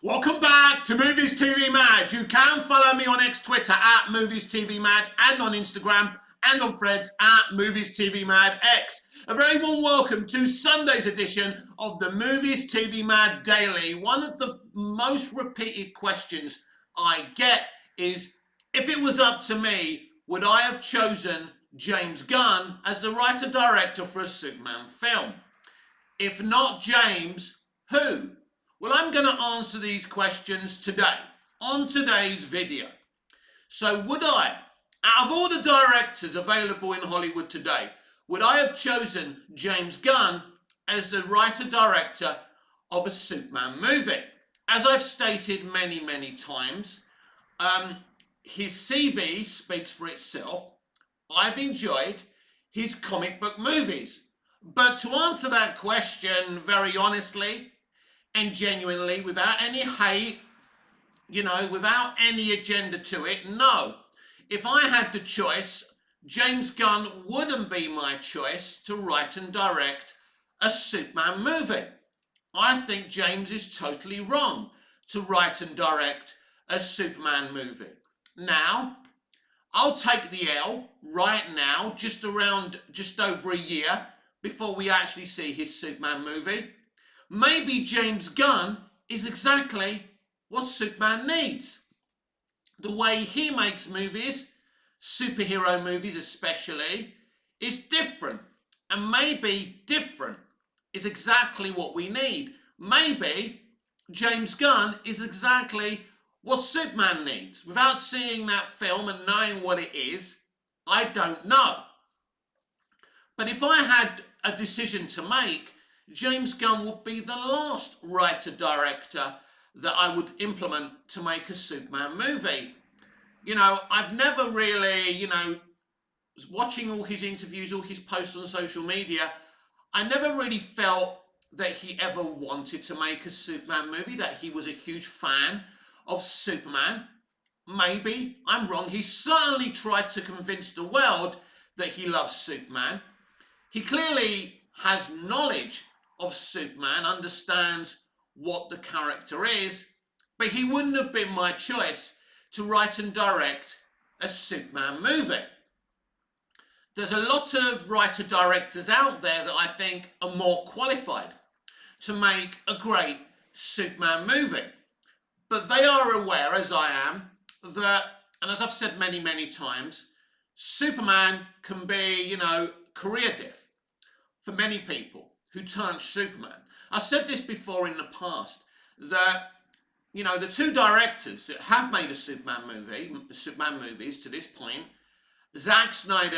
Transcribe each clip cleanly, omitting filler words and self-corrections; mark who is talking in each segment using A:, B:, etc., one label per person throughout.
A: Welcome back to Movies TV Mad. You can follow me on X Twitter at Movies TV Mad and on Instagram and on Threads at Movies TV Mad X. A very warm welcome to Sunday's edition of the Movies TV Mad Daily. One of the most repeated questions I get is, if it was up to me, would I have chosen James Gunn as the writer-director for a Superman film? If not James, who? Well, I'm going to answer these questions today, on today's video. So would I, out of all the directors available in Hollywood today, would I have chosen James Gunn as the writer-director of a Superman movie? As I've stated many, many times, his CV speaks for itself. I've enjoyed his comic book movies. But to answer that question very honestly and genuinely, without any hate, without any agenda to it, no. If I had the choice, James Gunn wouldn't be my choice to write and direct a Superman movie. I think James is totally wrong to write and direct a Superman movie. Now, I'll take the L right now, just over a year before we actually see his Superman movie. Maybe James Gunn is exactly what Superman needs. The way he makes movies, superhero movies especially, is different. And maybe different is exactly what we need. Maybe James Gunn is exactly what Superman needs. Without seeing that film and knowing what it is, I don't know. But if I had a decision to make, James Gunn would be the last writer-director that I would implement to make a Superman movie. I've never really, watching all his interviews, all his posts on social media, I never really felt that he ever wanted to make a Superman movie, that he was a huge fan of Superman. Maybe I'm wrong. He certainly tried to convince the world that he loves Superman. He clearly has knowledge of Superman, understands what the character is, but he wouldn't have been my choice to write and direct a Superman movie. There's a lot of writer-directors out there that I think are more qualified to make a great Superman movie. But they are aware, as I am, that, and as I've said many, many times, Superman can be, career death for many people who turn Superman. I've said this before in the past, that, the two directors that have made a Superman movies to this point, Zack Snyder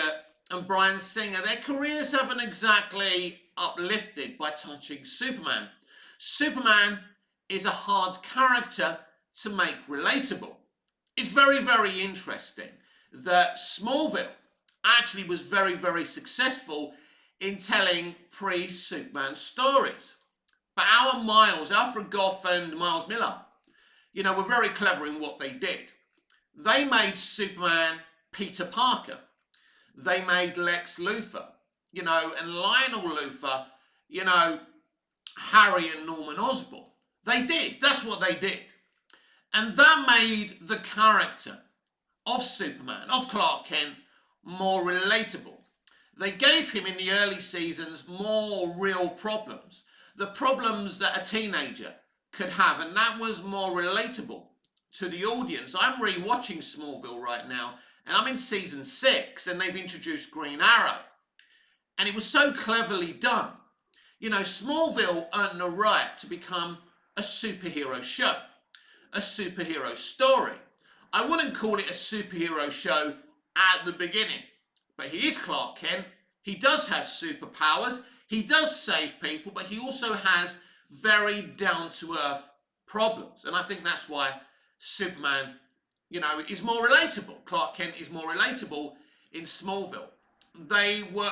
A: and Bryan Singer, their careers haven't exactly uplifted by touching Superman. Superman is a hard character to make relatable. It's very, very interesting that Smallville actually was very, very successful in telling pre-Superman stories. But Alfred Gough and Miles Miller, were very clever in what they did. They made Superman Peter Parker. They made Lex Luthor, and Lionel Luthor, Harry and Norman Osborn. They did. That's what they did. And that made the character of Superman, of Clark Kent, more relatable. They gave him in the early seasons more real problems. The problems that a teenager could have, and that was more relatable to the audience. I'm re-watching Smallville right now, and I'm in season 6, and they've introduced Green Arrow. And it was so cleverly done. Smallville earned the right to become a superhero show, a superhero story. I wouldn't call it a superhero show at the beginning, but he is Clark Kent. He does have superpowers. He does save people, but he also has very down-to-earth problems. And I think that's why Superman, is more relatable. Clark Kent is more relatable in Smallville. They were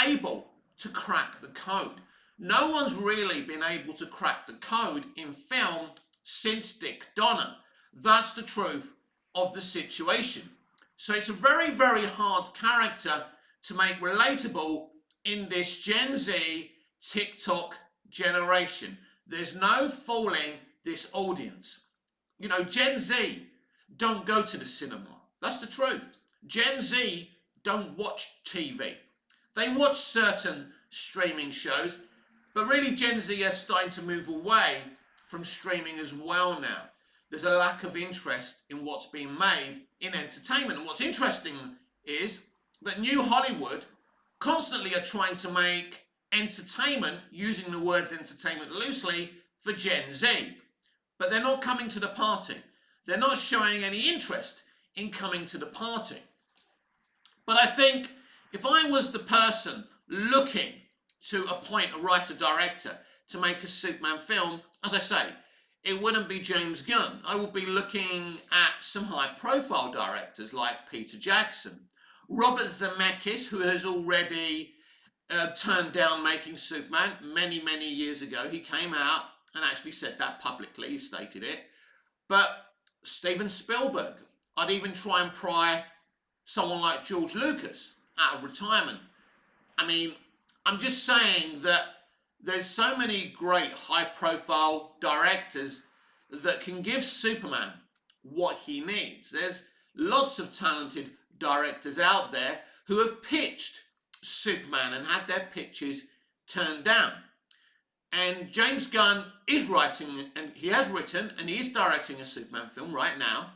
A: able to crack the code. No one's really been able to crack the code in film since Dick Donner. That's the truth of the situation. So it's a very, very hard character to make relatable in this Gen Z TikTok generation. There's no fooling this audience. You know, Gen Z don't go to the cinema. That's the truth. Gen Z don't watch TV. They watch certain streaming shows, but really Gen Z are starting to move away from streaming as well now. There's a lack of interest in what's being made in entertainment. And what's interesting is that New Hollywood constantly are trying to make entertainment, using the words entertainment loosely, for Gen Z. But they're not coming to the party. They're not showing any interest in coming to the party. But I think if I was the person looking to appoint a writer-director to make a Superman film, as I say, it wouldn't be James Gunn. I would be looking at some high-profile directors like Peter Jackson, Robert Zemeckis, who has already turned down making Superman many, many years ago. He came out and actually said that publicly, he stated it. But Steven Spielberg, I'd even try and pry someone like George Lucas out of retirement. I mean, I'm just saying that there's so many great high-profile directors that can give Superman what he needs. There's lots of talented directors out there who have pitched Superman and had their pitches turned down. And James Gunn is writing, and he has written, and he is directing a Superman film right now.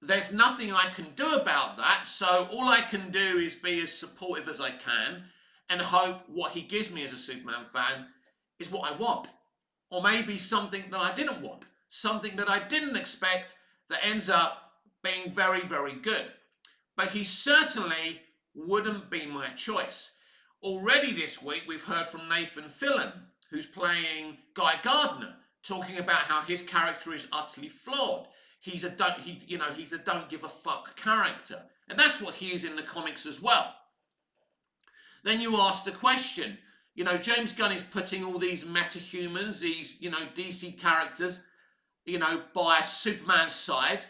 A: There's nothing I can do about that, so all I can do is be as supportive as I can and hope what he gives me as a Superman fan is what I want. Or maybe something that I didn't want, something that I didn't expect that ends up being very, very good. But he certainly wouldn't be my choice. Already this week we've heard from Nathan Fillion, who's playing Guy Gardner, talking about how his character is utterly flawed. He's a don't give a fuck character. And that's what he is in the comics as well. Then you ask the question, James Gunn is putting all these metahumans, these, DC characters, by Superman's side.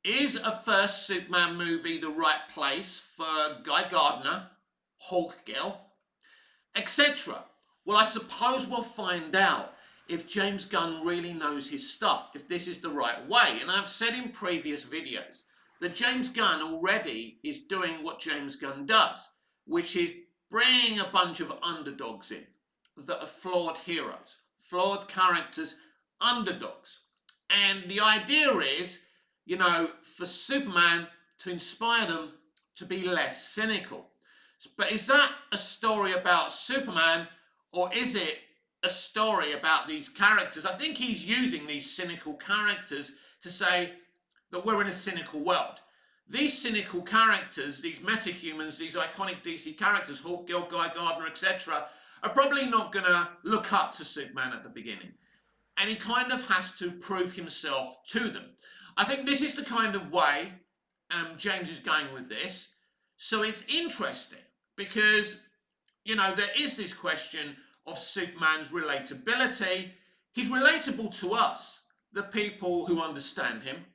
A: Is a first Superman movie the right place for Guy Gardner, Hawk Girl, etc.? Well, I suppose we'll find out if James Gunn really knows his stuff, if this is the right way. And I've said in previous videos that James Gunn already is doing what James Gunn does, which is bringing a bunch of underdogs in that are flawed heroes, flawed characters, underdogs. And the idea is, for Superman to inspire them to be less cynical. But is that a story about Superman, or is it a story about these characters? I think he's using these cynical characters to say that we're in a cynical world. These cynical characters, these metahumans, these iconic DC characters, Hawk Girl, Guy Gardner, etc., are probably not going to look up to Superman at the beginning. And he kind of has to prove himself to them. I think this is the kind of way James is going with this. So it's interesting because, there is this question of Superman's relatability. He's relatable to us, the people who understand him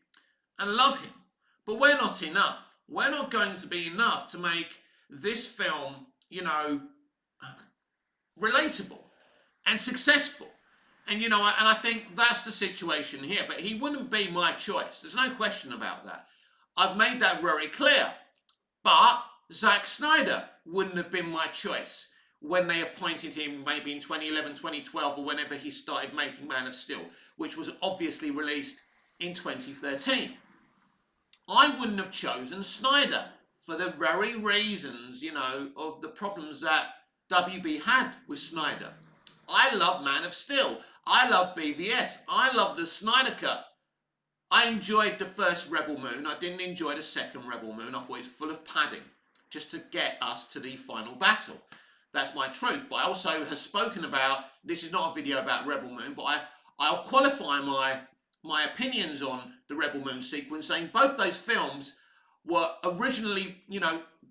A: and love him. But we're not enough. We're not going to be enough to make this film, relatable and successful. And, and I think that's the situation here. But he wouldn't be my choice. There's no question about that. I've made that very clear. But Zack Snyder wouldn't have been my choice when they appointed him maybe in 2011, 2012, or whenever he started making Man of Steel, which was obviously released in 2013. I wouldn't have chosen Snyder for the very reasons, of the problems that WB had with Snyder. I love Man of Steel. I love BVS. I love the Snyder Cut. I enjoyed the first Rebel Moon. I didn't enjoy the second Rebel Moon. I thought it was full of padding just to get us to the final battle. That's my truth. But I also have spoken about, this is not a video about Rebel Moon, but I'll qualify my opinions on the Rebel Moon sequence, saying both those films were originally,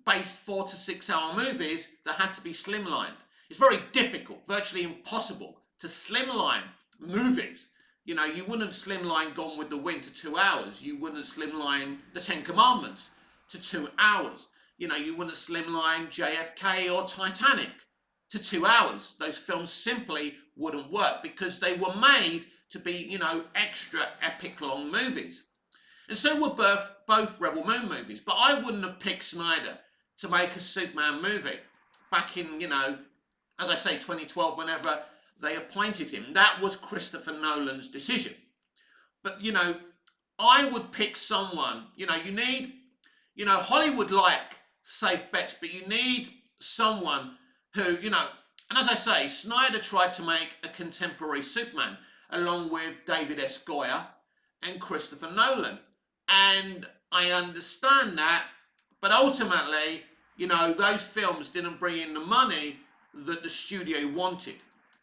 A: based 4 to 6 hour movies that had to be slimlined. It's very difficult, virtually impossible to slimline movies. You wouldn't slimline Gone with the Wind to 2 hours. You wouldn't slimline The Ten Commandments to 2 hours. You wouldn't slimline JFK or Titanic to 2 hours. Those films simply wouldn't work because they were made to be, extra epic long movies. And so were both Rebel Moon movies. But I wouldn't have picked Snyder to make a Superman movie back in, as I say, 2012, whenever they appointed him. That was Christopher Nolan's decision. But, I would pick someone, you need, Hollywood like safe bets, but you need someone who, and as I say, Snyder tried to make a contemporary Superman along with David S. Goyer and Christopher Nolan. And I understand that, but ultimately, those films didn't bring in the money that the studio wanted.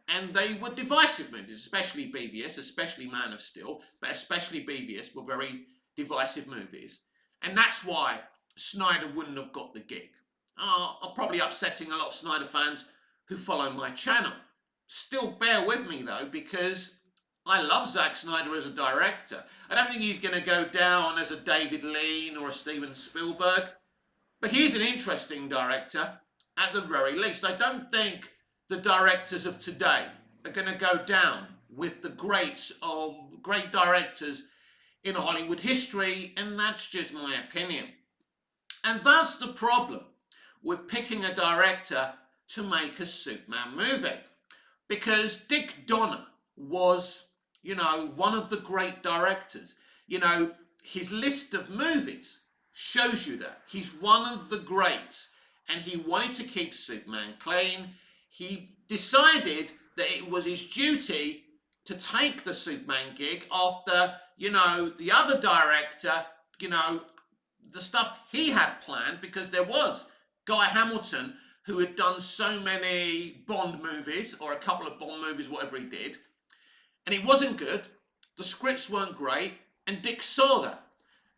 A: And they were divisive movies, especially BVS, especially Man of Steel, but especially BVS were very divisive movies. And that's why Snyder wouldn't have got the gig. I'm probably upsetting a lot of Snyder fans who follow my channel. Still bear with me though, because I love Zack Snyder as a director. I don't think he's going to go down as a David Lean or a Steven Spielberg, but he's an interesting director at the very least. I don't think the directors of today are going to go down with the greats of great directors in Hollywood history, and that's just my opinion. And that's the problem with picking a director to make a Superman movie. Because Dick Donner was, one of the great directors. His list of movies shows you that. He's one of the greats. And he wanted to keep Superman clean. He decided that it was his duty to take the Superman gig after, the other director, the stuff he had planned, because there was Guy Hamilton, who had done so many Bond movies, or a couple of Bond movies, whatever he did, and it wasn't good, the scripts weren't great, and Dick saw that.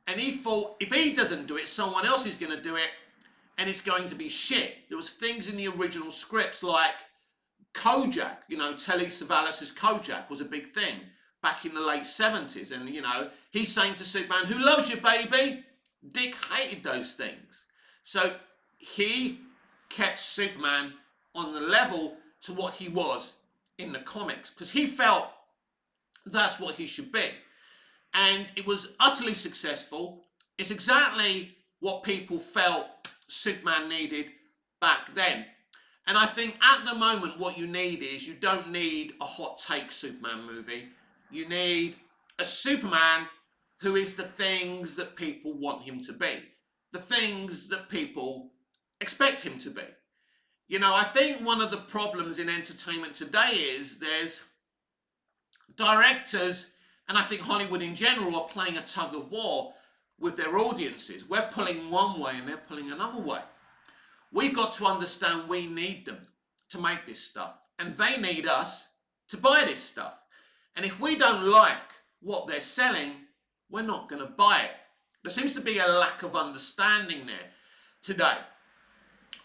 A: And he thought, if he doesn't do it, someone else is going to do it, and it's going to be shit. There was things in the original scripts like Kojak, Telly Savalas' Kojak was a big thing back in the late 70s. And, he's saying to Superman, who loves you, baby? Dick hated those things. So he kept Superman on the level to what he was in the comics, because he felt that's what he should be. And it was utterly successful. It's exactly what people felt Superman needed back then. And I think at the moment what you need is, you don't need a hot take Superman movie. You need a Superman who is the things that people want him to be. The things that people expect him to be. I think one of the problems in entertainment today is there's directors, and I think Hollywood in general, are playing a tug of war with their audiences. We're pulling one way and they're pulling another way. We've got to understand we need them to make this stuff, and they need us to buy this stuff. And if we don't like what they're selling, we're not going to buy it. There seems to be a lack of understanding there today.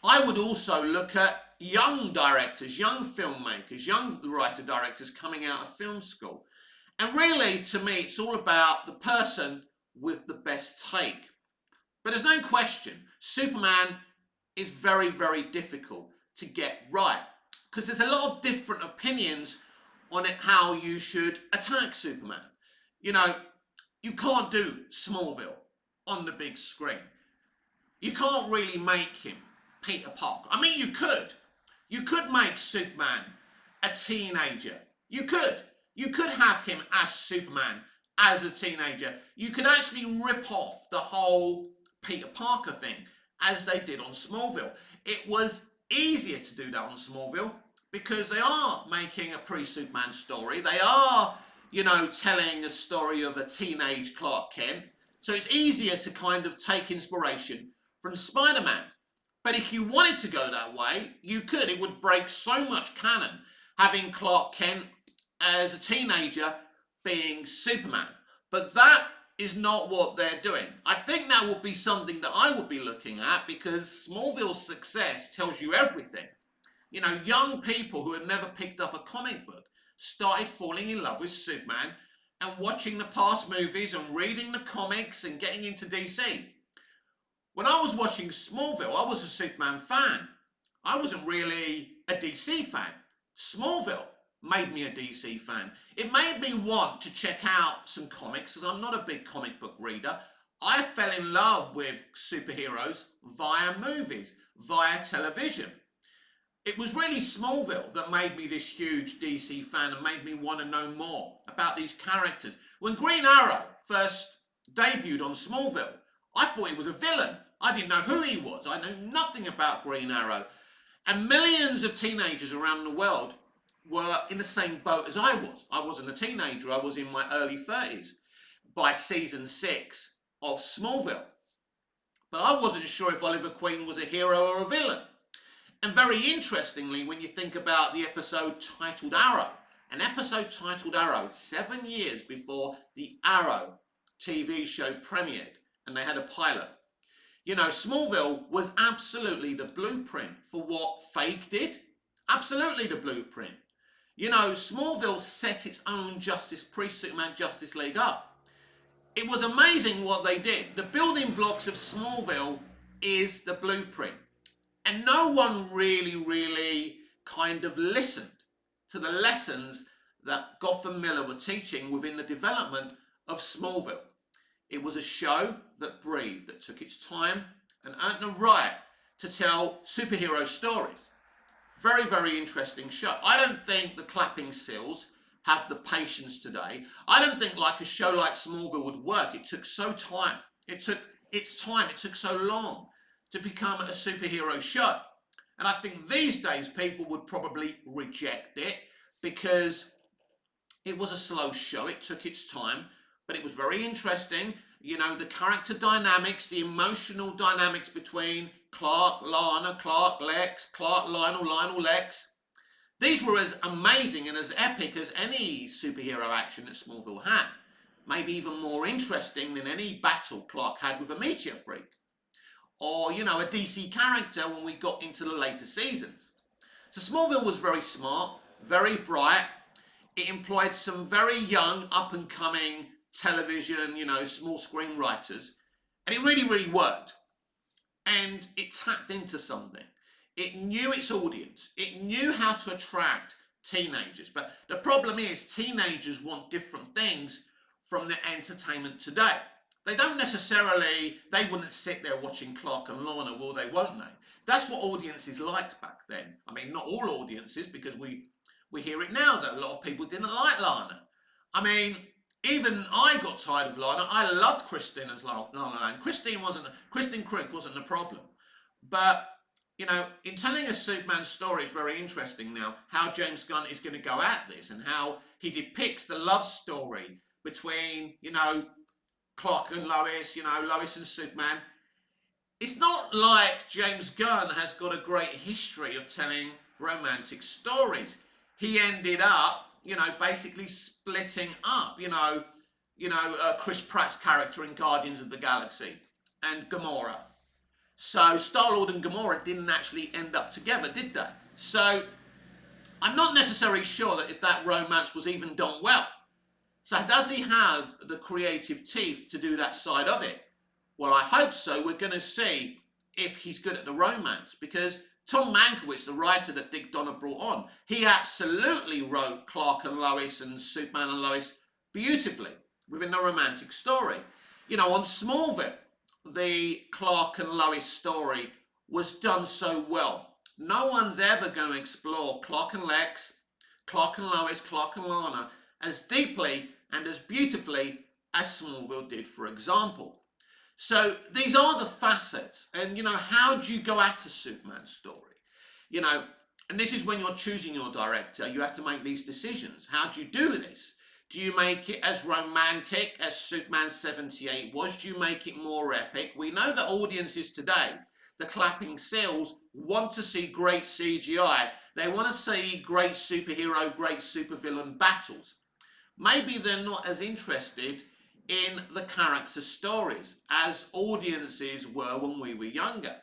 A: I would also look at young directors, young filmmakers, young writer-directors coming out of film school. And really, to me, it's all about the person with the best take. But there's no question, Superman is very, very difficult to get right, because there's a lot of different opinions on it, how you should attack Superman. You can't do Smallville on the big screen. You can't really make him Peter Parker. I mean, you could. You could make Superman a teenager. You could. You could have him as Superman as a teenager. You could actually rip off the whole Peter Parker thing, as they did on Smallville. It was easier to do that on Smallville because they are making a pre-Superman story. They are, telling a story of a teenage Clark Kent. So it's easier to kind of take inspiration from Spider-Man. But if you wanted to go that way, you could. It would break so much canon having Clark Kent as a teenager being Superman. But that is not what they're doing. I think that would be something that I would be looking at, because Smallville's success tells you everything. Young people who had never picked up a comic book started falling in love with Superman and watching the past movies and reading the comics and getting into DC. When I was watching Smallville, I was a Superman fan. I wasn't really a DC fan. Smallville made me a DC fan. It made me want to check out some comics, because I'm not a big comic book reader. I fell in love with superheroes via movies, via television. It was really Smallville that made me this huge DC fan and made me want to know more about these characters. When Green Arrow first debuted on Smallville, I thought he was a villain. I didn't know who he was. I knew nothing about Green Arrow. And millions of teenagers around the world were in the same boat as I was. I wasn't a teenager. I was in my early 30s by season 6 of Smallville. But I wasn't sure if Oliver Queen was a hero or a villain. And very interestingly, when you think about the episode titled Arrow, an episode titled Arrow 7 years before the Arrow TV show premiered, and they had a pilot. You know, Smallville was absolutely the blueprint for what Fake did. Absolutely the blueprint. You know, Smallville set its own pre-Superman Justice League up. It was amazing what they did. The building blocks of Smallville is the blueprint. And no one really kind of listened to the lessons that Gotham Miller were teaching within the development of Smallville. It was a show that breathed, that took its time and earned the right to tell superhero stories. Very interesting show. I don't think the clapping seals have the patience today. I don't think like a show like Smallville would work. It took so time. It took its time. It took so long to become a superhero show. And I think these days people would probably reject it because it was a slow show. It took its time, but it was very interesting. You know, the character dynamics, the emotional dynamics between Clark, Lana, Clark, Lex, Clark, Lionel, Lionel, Lex. These were as amazing and as epic as any superhero action that Smallville had. Maybe even more interesting than any battle Clark had with a meteor freak. Or, you know, a DC character when we got into the later seasons. So Smallville was very smart, very bright. It employed some very young, up-and-coming television, you know, small screen writers. And it really worked. And it tapped into something. It knew its audience. It knew how to attract teenagers. But the problem is teenagers want different things from their entertainment today. They don't necessarily, they wouldn't sit there watching Clark and Lana, will they, won't they? That's what audiences liked back then. I mean, not all audiences, because we hear it now that a lot of people didn't like Lana. I mean, even I got tired of Lana. I loved Christine as Lana Lang. Christine Creek wasn't the problem. But, you know, in telling a Superman story, it's very interesting now how James Gunn is going to go at this and how he depicts the love story between, you know, Clark and Lois, you know, Lois and Superman. It's not like James Gunn has got a great history of telling romantic stories. He ended up, you know, basically splitting up, Chris Pratt's character in Guardians of the Galaxy and Gamora. So Star-Lord and Gamora didn't actually end up together, did they? So I'm not necessarily sure that if that romance was even done well. So does he have the creative teeth to do that side of it? Well, I hope so. We're going to see if he's good at the romance, because Tom Mankiewicz, the writer that Dick Donner brought on, he absolutely wrote Clark and Lois and Superman and Lois beautifully within the romantic story. You know, on Smallville, the Clark and Lois story was done so well. No one's ever going to explore Clark and Lex, Clark and Lois, Clark and Lana as deeply and as beautifully as Smallville did, for example. So these are the facets. And, you know, how do you go at a Superman story? You know, and this is when you're choosing your director, you have to make these decisions. How do you do this? Do you make it as romantic as Superman 78 was? Do you make it more epic? We know that audiences today, the clapping seals, want to see great CGI. They want to see great superhero, great supervillain battles. Maybe they're not as interested in the character stories as audiences were when we were younger,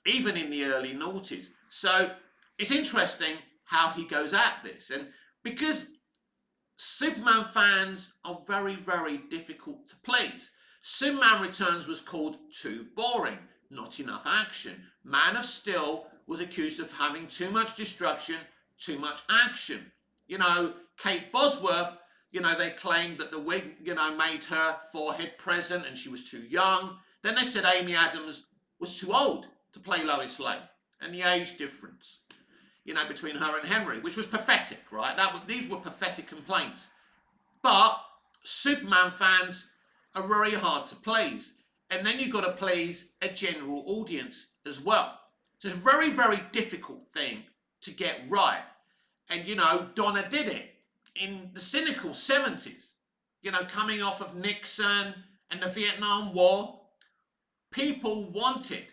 A: even in the early noughties. So it's interesting how he goes at this. And because Superman fans are very difficult to please. Superman Returns was called too boring, not enough action. Man of Steel was accused of having too much destruction, too much action. You know, Kate Bosworth, you know, they claimed that the wig, you know, made her forehead present and she was too young. Then they said Amy Adams was too old to play Lois Lane, and the age difference, you know, between her and Henry, which was pathetic, right? These were pathetic complaints. But Superman fans are very hard to please. And then you've got to please a general audience as well. So it's a very, very difficult thing to get right. And, you know, Donna did it in the cynical 70s, you know, coming off of Nixon and the Vietnam War. People wanted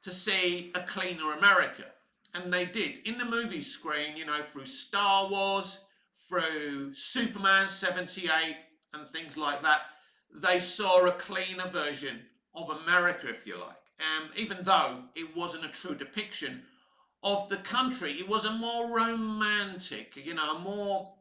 A: to see a cleaner America. And they did. In the movie screen, you know, through Star Wars, through Superman 78 and things like that, they saw a cleaner version of America, if you like. Even though it wasn't a true depiction of the country, it was a more romantic, you know, a more,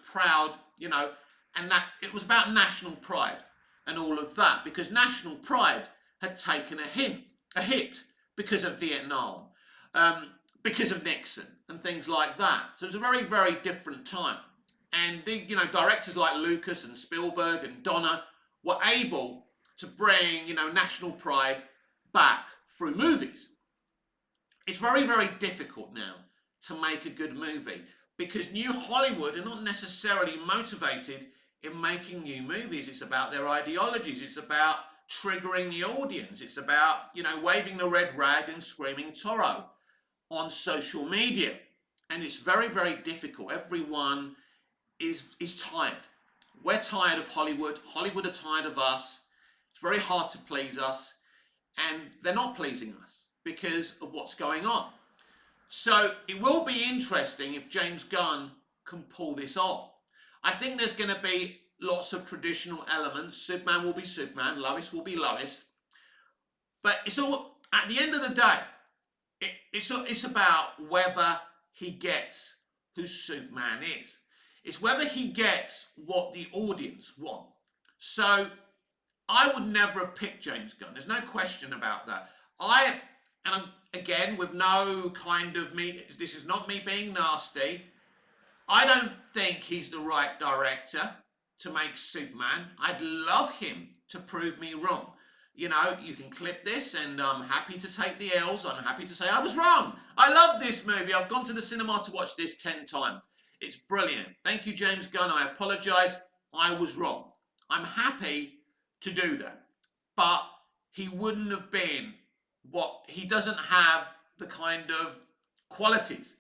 A: proud, you know, and that it was about national pride and all of that, because national pride had taken a hit because of Vietnam, because of Nixon and things like that. So it was a very, very different time. And the, you know, directors like Lucas and Spielberg and Donner were able to bring, you know, national pride back through movies. It's very, very difficult now to make a good movie because New Hollywood are not necessarily motivated in making new movies. It's about their ideologies. It's about triggering the audience. It's about, you know, waving the red rag and screaming Toro on social media. And it's very, very difficult. Everyone is tired. We're tired of Hollywood. Hollywood are tired of us. It's very hard to please us. And they're not pleasing us because of what's going on. So it will be interesting if James Gunn can pull this off. I think there's going to be lots of traditional elements. Superman will be Superman. Lois will be Lois. But it's all, at the end of the day, it's about whether he gets who Superman is. It's whether he gets what the audience want. So I would never have picked James Gunn. There's no question about that. Again, with no kind of this is not me being nasty. I don't think he's the right director to make Superman. I'd love him to prove me wrong. You know, you can clip this and I'm happy to take the L's. I'm happy to say I was wrong. I love this movie. I've gone to the cinema to watch this 10 times. It's brilliant. Thank you, James Gunn. I apologize. I was wrong. I'm happy to do that. But he wouldn't have been he doesn't have the kind of qualities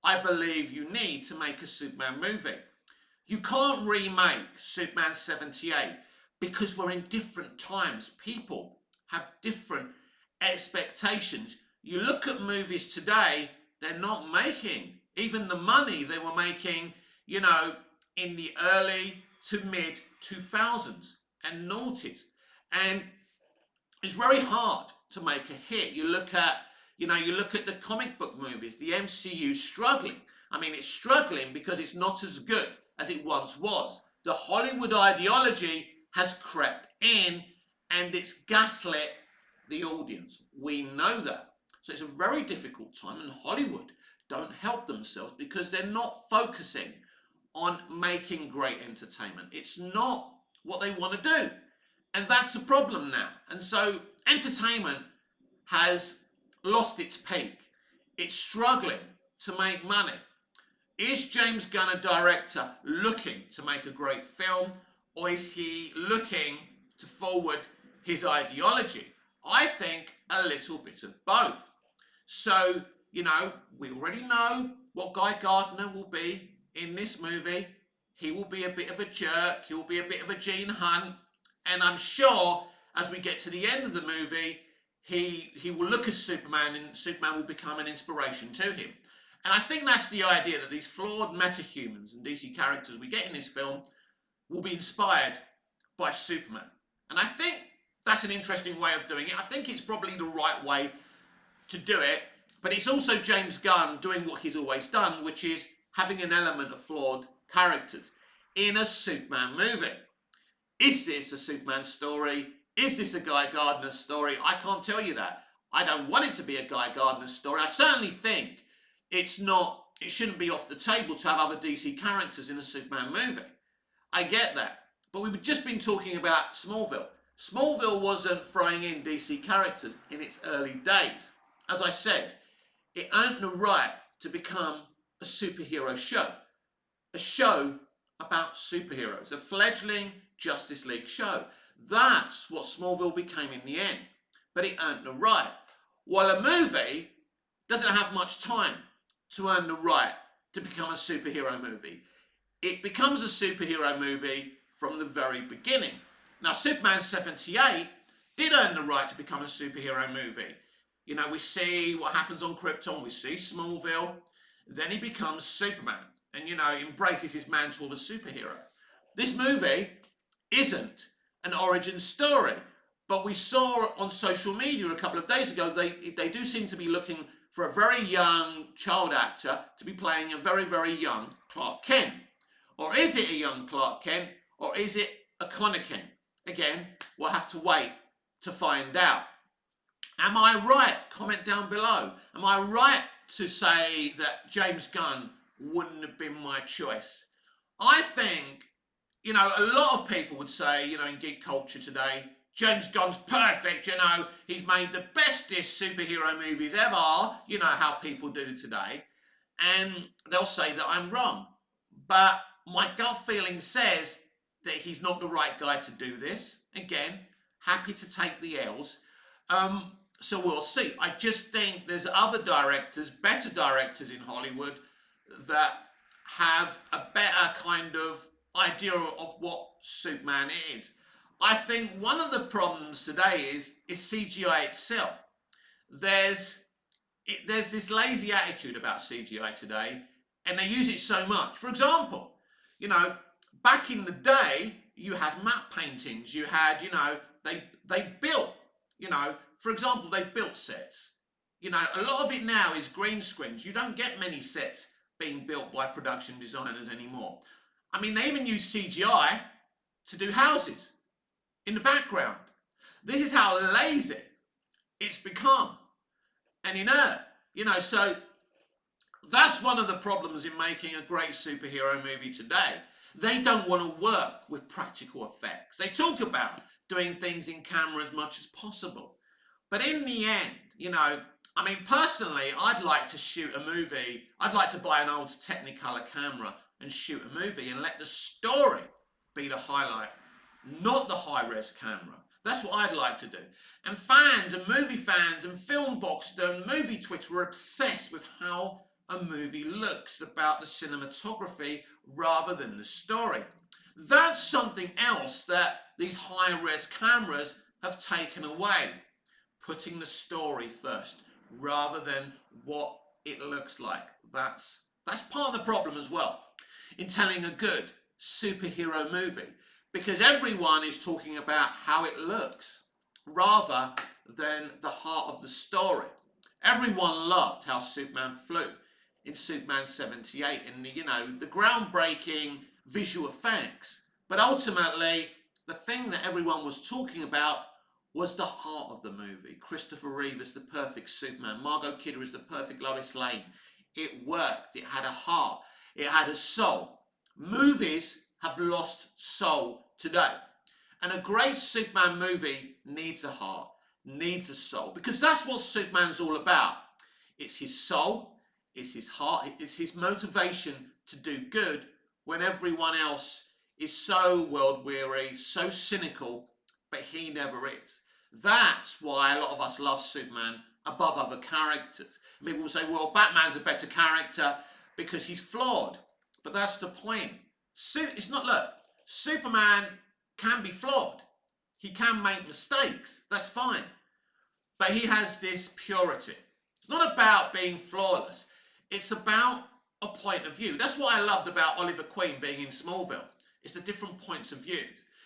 A: I believe you need to make a Superman movie. You can't remake Superman 78 because we're in different times. People have different expectations. You look at movies today, they're not making even the money they were making, you know, in the early to mid 2000s and noughties. And it's very hard to make a hit. You look at the comic book movies, the MCU struggling. I mean, it's struggling because it's not as good as it once was. The Hollywood ideology has crept in and it's gaslit the audience. We know that. So it's a very difficult time, and Hollywood don't help themselves because they're not focusing on making great entertainment. It's not what they want to do. And that's a problem now. And so entertainment has lost its peak. It's struggling to make money. Is James Gunn a director looking to make a great film, or is he looking to forward his ideology? I think a little bit of both. So, you know, we already know what Guy Gardner will be in this movie. He will be a bit of a jerk. He'll be a bit of a Gene Hunt. And I'm sure as we get to the end of the movie, he will look at Superman and Superman will become an inspiration to him. And I think that's the idea, that these flawed metahumans and DC characters we get in this film will be inspired by Superman. And I think that's an interesting way of doing it. I think it's probably the right way to do it. But it's also James Gunn doing what he's always done, which is having an element of flawed characters in a Superman movie. Is this a Superman story? Is this a Guy Gardner story? I can't tell you that. I don't want it to be a Guy Gardner story. I certainly think it's not. It shouldn't be off the table to have other DC characters in a Superman movie. I get that. But we've just been talking about Smallville. Smallville wasn't throwing in DC characters in its early days. As I said, it earned the right to become a superhero show. A show about superheroes. A fledgling Justice League show. That's what Smallville became in the end. But it earned the right. While a movie doesn't have much time to earn the right to become a superhero movie. It becomes a superhero movie from the very beginning. Now, Superman 78 did earn the right to become a superhero movie. You know, we see what happens on Krypton, we see Smallville, then he becomes Superman and, you know, embraces his mantle of a superhero. This movie isn't an origin story, but we saw on social media a couple of days ago, they do seem to be looking for a very young child actor to be playing a very, very young Clark Kent. Or is it a young Clark Kent, or is it a Connor Kent? Again, we'll have to wait to find out. Am I right? Comment down below. Am I right to say that James Gunn wouldn't have been my choice? I think, you know, a lot of people would say, you know, in geek culture today, James Gunn's perfect, you know, he's made the bestest superhero movies ever, you know how people do today, and they'll say that I'm wrong. But my gut feeling says that he's not the right guy to do this. Again, happy to take the L's. So we'll see. I just think there's other directors, better directors in Hollywood that have a better kind of idea of what Superman is. I think one of the problems today is CGI itself. There's this lazy attitude about CGI today, and they use it so much. For example, you know, back in the day, you had matte paintings. You had, you know, they built, you know, for example, they built sets. You know, a lot of it now is green screens. You don't get many sets being built by production designers anymore. I mean, they even use CGI to do houses in the background. This is how lazy it's become and inert. You know, so that's one of the problems in making a great superhero movie today. They don't want to work with practical effects. They talk about doing things in camera as much as possible. But in the end, you know, I mean, personally, I'd like to shoot a movie. I'd like to buy an old Technicolor camera and shoot a movie and let the story be the highlight, not the high-res camera. That's what I'd like to do. And fans and movie fans and film boxers and movie Twitter are obsessed with how a movie looks, about the cinematography rather than the story. That's something else that these high-res cameras have taken away, putting the story first rather than what it looks like. That's part of the problem as well in telling a good superhero movie, because everyone is talking about how it looks rather than the heart of the story. Everyone loved how Superman flew in Superman 78 and the groundbreaking visual effects. But ultimately, the thing that everyone was talking about was the heart of the movie. Christopher Reeve is the perfect Superman. Margot Kidder is the perfect Lois Lane. It worked. It had a heart. It had a soul. Movies have lost soul today. And a great Superman movie needs a heart, needs a soul, because that's what Superman's all about. It's his soul, it's his heart, it's his motivation to do good when everyone else is so world weary, so cynical, but he never is. That's why a lot of us love Superman above other characters. People will say, well, Batman's a better character because he's flawed. But that's the point. It's not, look, Superman can be flawed. He can make mistakes. That's fine. But he has this purity. It's not about being flawless. It's about a point of view. That's what I loved about Oliver Queen being in Smallville. It's the different points of view.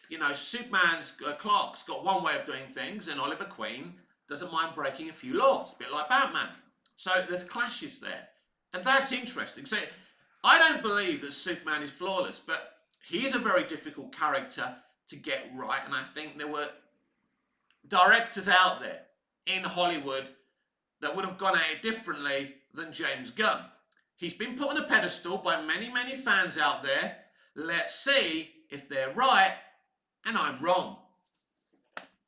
A: You know, Superman's, Clark's got one way of doing things, and Oliver Queen doesn't mind breaking a few laws, a bit like Batman. So there's clashes there. And that's interesting. So I don't believe that Superman is flawless, but he is a very difficult character to get right. And I think there were directors out there in Hollywood that would have gone at it differently than James Gunn. He's been put on a pedestal by many, many fans out there. Let's see if they're right and I'm wrong.